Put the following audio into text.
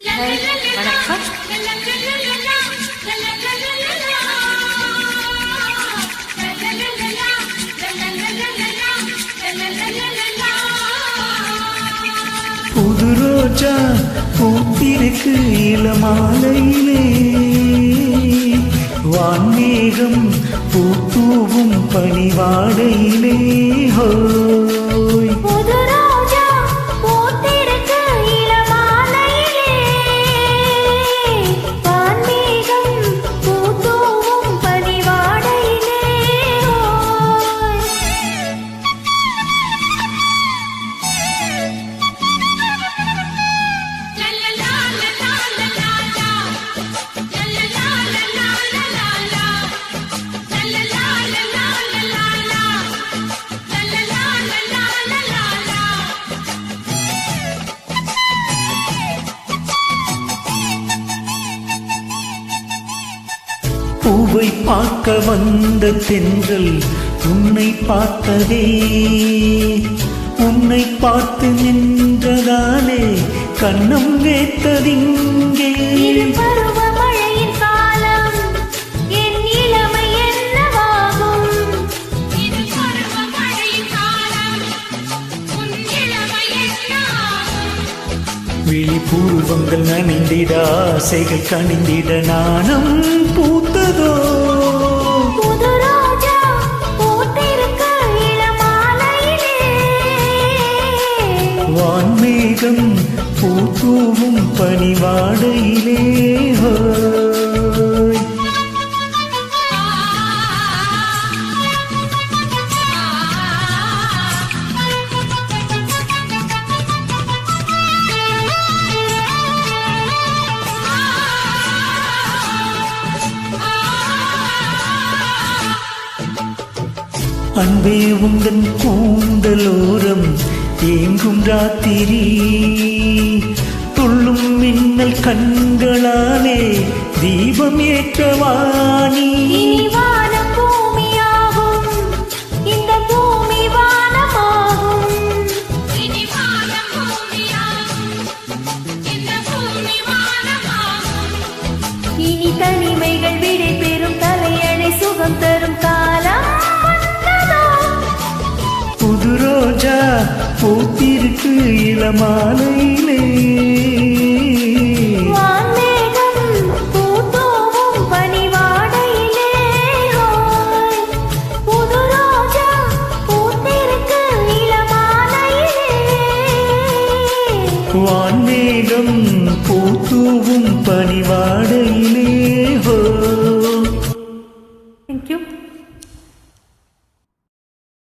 வணக்கம். புது ரோஜா பூத்திருக்கு இளமாலையிலே, வான்மேகம் பூத்தூவும் பனிவாடையிலே. ஹோய் புது ரோஜா பூத்திருக்கு இளமாலையிலே, வான்மேகம் பூத்தூவும் பனிவாடையிலே. பூவை பார்க்க வந்த தென்றல் உன்னை பார்த்ததே, உன்னை பார்த்து நின்றதாலே கண்ணம் வேத்ததிங்கே. இது பருவமழையின் காலம், என் இளமை என்னவாகும்? இது பருவமழையின் காலம், உன் இளமை என்னாகும்? விழிபூர்வங்கள் நனைந்திட ஆசைகள் கணிந்திட நாணம் பூத்ததோ. புது ரோஜா பூத்திருக்கு இளமாலையிலே, வான்மேகம் பூத்தூவும் பனிவாடையிலே. ஹோய் அன்பே உந்தன் கூந்தலோரம் ஏங்கும் ராத்திரி, துள்ளும் மின்னல் கண்களாலே தீபம் ஏற்றவாணி. இனி வானம் பூமியாகும், இந்த பூமி வானமாகும். இனி வானம் பூமியாகும், இந்த பூமி வானமாகும். இனி தனிமைகள் விடை பெறும், தலையணை சுகம் தரும் காலம் வந்ததோ. புது ரோஜா பூத்திருக்கு இளமாலையிலே, வான்மேகம் பூத்தூவும் பனிவாடையிலே. ஹோய் புது ரோஜா பூத்திருக்கு இளமாலையிலே, வான்மேகம் பூத்தூவும் பனிவாடை.